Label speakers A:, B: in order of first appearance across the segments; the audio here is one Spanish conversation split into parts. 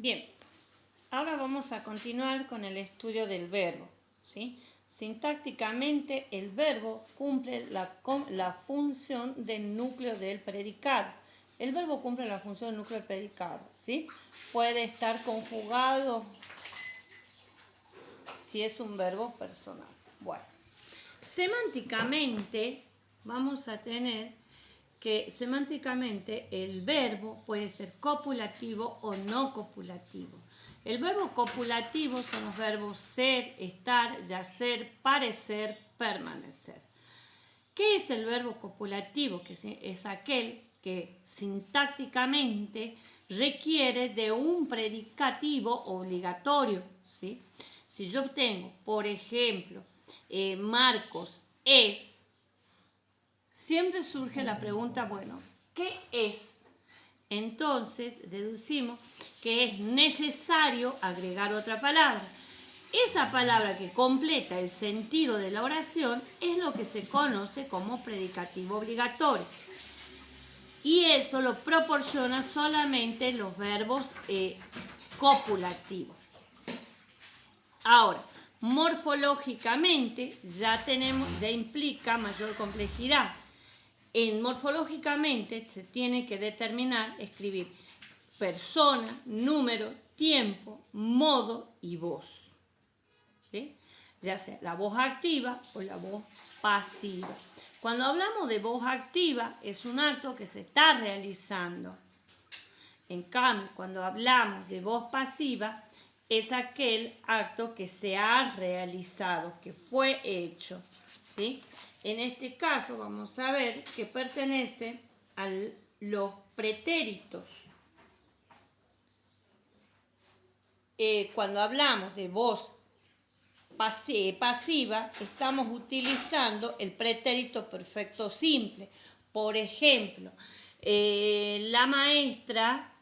A: Bien, ahora vamos a continuar con el estudio del verbo, ¿sí? Sintácticamente, el verbo cumple la función del núcleo del predicado. El verbo cumple la función del núcleo del predicado, ¿sí? Puede estar conjugado si es un verbo personal. Bueno, semánticamente vamos a tener que semánticamente el verbo puede ser copulativo o no copulativo. El verbo copulativo son los verbos ser, estar, yacer, parecer, permanecer. ¿Qué es el verbo copulativo? Que es aquel que sintácticamente requiere de un predicativo obligatorio, ¿sí? Si yo tengo, por ejemplo, Marcos es, siempre surge la pregunta, bueno, ¿qué es? Entonces deducimos que es necesario agregar otra palabra. Esa palabra que completa el sentido de la oración es lo que se conoce como predicativo obligatorio. Y eso lo proporciona solamente los verbos copulativos. Ahora, morfológicamente ya implica mayor complejidad. Morfológicamente se tiene que determinar, escribir persona, número, tiempo, modo y voz, ¿sí? Ya sea la voz activa o la voz pasiva. Cuando hablamos de voz activa es un acto que se está realizando. En cambio, cuando hablamos de voz pasiva es aquel acto que se ha realizado, que fue hecho, ¿sí? En este caso vamos a ver que pertenece a los pretéritos. Cuando hablamos de voz pasiva, estamos utilizando el pretérito perfecto simple. Por ejemplo, la maestra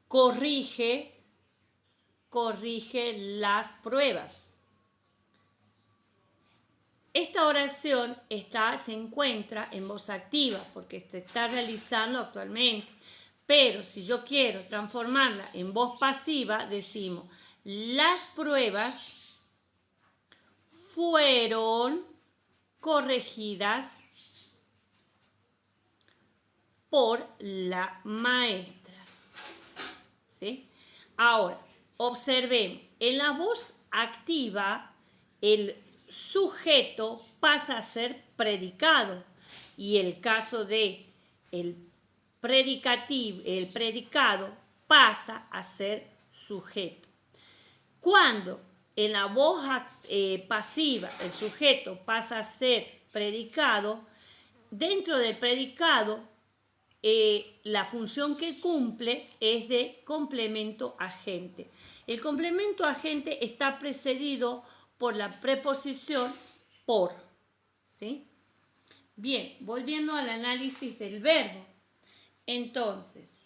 A: corrige las pruebas. Esta oración se encuentra en voz activa porque se está realizando actualmente. Pero si yo quiero transformarla en voz pasiva, decimos, las pruebas fueron corregidas por la maestra, ¿sí? Ahora, observemos, en la voz activa, el sujeto pasa a ser predicado y el caso de el predicado pasa a ser sujeto. Cuando en la voz pasiva el sujeto pasa a ser predicado, dentro del predicado la función que cumple es de complemento agente. El complemento agente está precedido por la preposición por, ¿sí? Bien, volviendo al análisis del verbo. Entonces,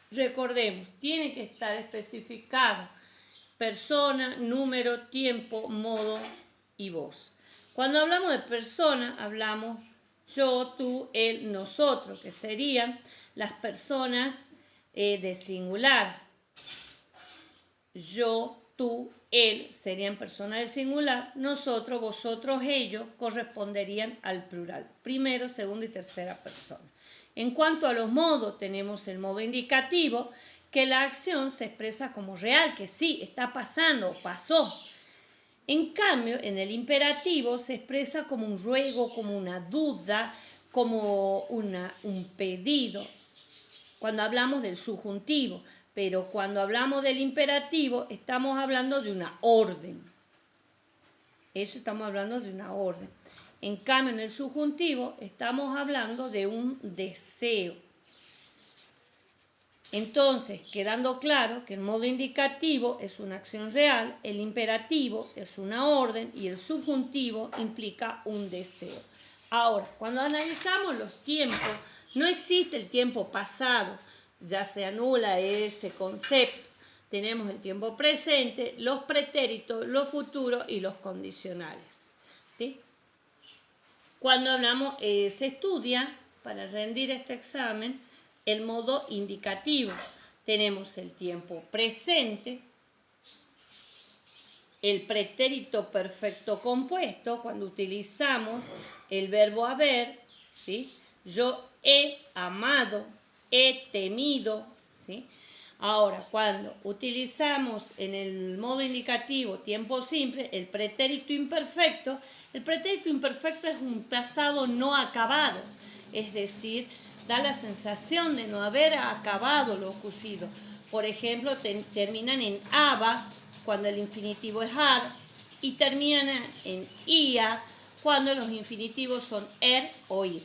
A: recordemos, tiene que estar especificado persona, número, tiempo, modo y voz. Cuando hablamos de persona, hablamos yo, tú, él, nosotros, que serían las personas de singular. Yo, tú, él serían personas de singular. Nosotros, vosotros, ellos corresponderían al plural. Primero, segunda y tercera persona. En cuanto a los modos, tenemos el modo indicativo, que la acción se expresa como real, que sí, está pasando, pasó. En cambio, en el imperativo se expresa como un ruego, como una duda, como un pedido, cuando hablamos del subjuntivo. Pero cuando hablamos del imperativo, estamos hablando de una orden. Eso estamos hablando de una orden. En cambio, en el subjuntivo, estamos hablando de un deseo. Entonces, quedando claro que el modo indicativo es una acción real, el imperativo es una orden y el subjuntivo implica un deseo. Ahora, cuando analizamos los tiempos, no existe el tiempo pasado, ya se anula ese concepto. Tenemos el tiempo presente, los pretéritos, los futuros y los condicionales, ¿sí? Cuando hablamos, se estudia para rendir este examen el modo indicativo. tenemos el tiempo presente, el pretérito perfecto compuesto, cuando utilizamos el verbo haber, ¿sí? Yo he amado, he temido, ¿sí? Ahora, cuando utilizamos en el modo indicativo tiempo simple, el pretérito imperfecto es un pasado no acabado, es decir, da la sensación de no haber acabado lo ocurrido. Por ejemplo, terminan en aba cuando el infinitivo es ar, y terminan en ia cuando los infinitivos son er o ir.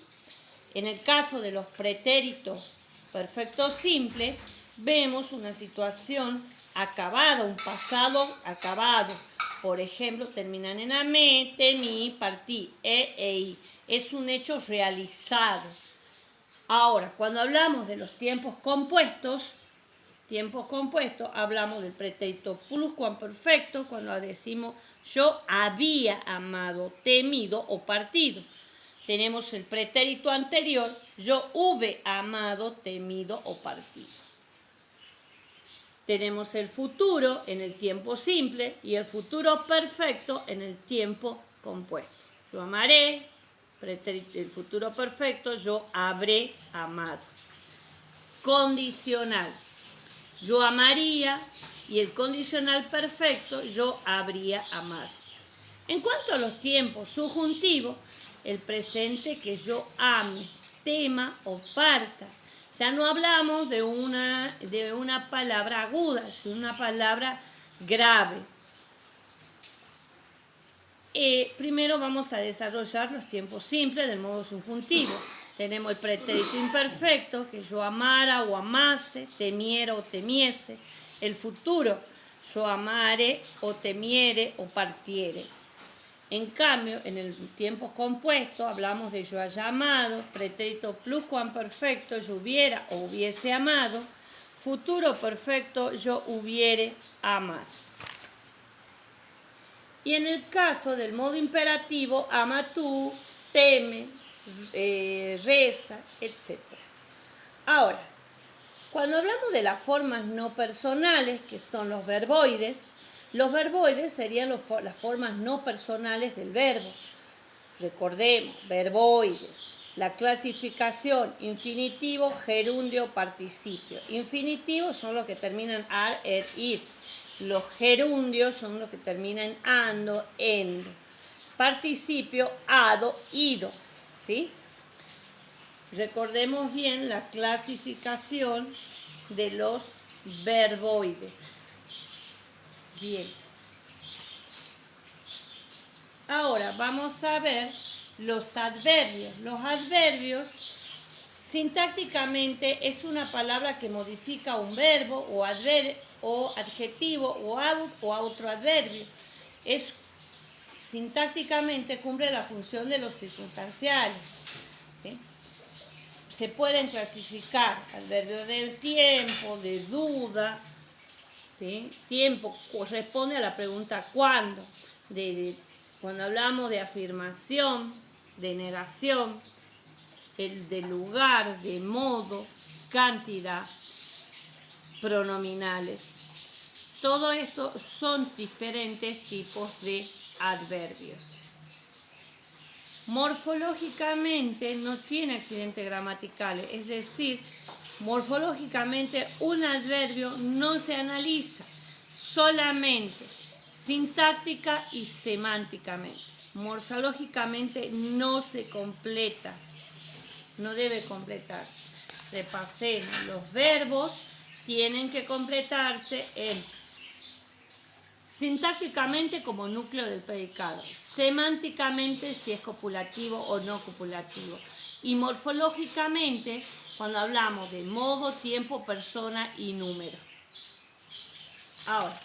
A: En el caso de los pretéritos perfectos simples, vemos una situación acabada, un pasado acabado. Por ejemplo, terminan en amé, temí, partí, e i. Es un hecho realizado. Ahora, cuando hablamos de los tiempos compuestos, hablamos del pretérito pluscuamperfecto cuando decimos yo había amado, temido o partido. Tenemos el pretérito anterior, yo hube amado, temido o partido. Tenemos el futuro en el tiempo simple y el futuro perfecto en el tiempo compuesto. Yo amaré, el futuro perfecto, yo habré amado. Condicional, yo amaría, y el condicional perfecto, yo habría amado. En cuanto a los tiempos subjuntivos, el presente que yo ame, tema o parta. Ya no hablamos de una palabra aguda, sino una palabra grave. Primero vamos a desarrollar los tiempos simples del modo subjuntivo. Tenemos el pretérito imperfecto, que yo amara o amase, temiera o temiese. El futuro, yo amare o temiere o partiere. En cambio, en el tiempo compuesto hablamos de yo haya amado, pretérito pluscuamperfecto, yo hubiera o hubiese amado, futuro perfecto, yo hubiere amado. Y en el caso del modo imperativo, ama tú, teme, reza, etc. Ahora, cuando hablamos de las formas no personales, que son los verboides serían las formas no personales del verbo. Recordemos, verboides, la clasificación, infinitivo, gerundio, participio. Infinitivos son los que terminan ar, er, ir. Los gerundios son los que terminan en ando, endo. Participio, ado, ido. ¿Sí? Recordemos bien la clasificación de los verboides. Bien. Ahora vamos a ver los adverbios. Los adverbios sintácticamente es una palabra que modifica un verbo o adjetivo o otro adverbio. Sintácticamente cumple la función de los circunstanciales. ¿Sí? Se pueden clasificar adverbios de tiempo, de duda. ¿Sí? Tiempo corresponde a la pregunta ¿cuándo? Cuando hablamos de afirmación, de negación, de lugar, de modo, cantidad, pronominales. Todo esto son diferentes tipos de adverbios. Morfológicamente no tiene accidentes gramaticales, es decir, morfológicamente un adverbio no se analiza, solamente sintáctica y semánticamente. Morfológicamente no se completa, no debe completarse. Repasemos, los verbos tienen que completarse sintácticamente como núcleo del predicado, semánticamente si es copulativo o no copulativo, y morfológicamente cuando hablamos de modo, tiempo, persona y número. Ahora,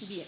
A: bien.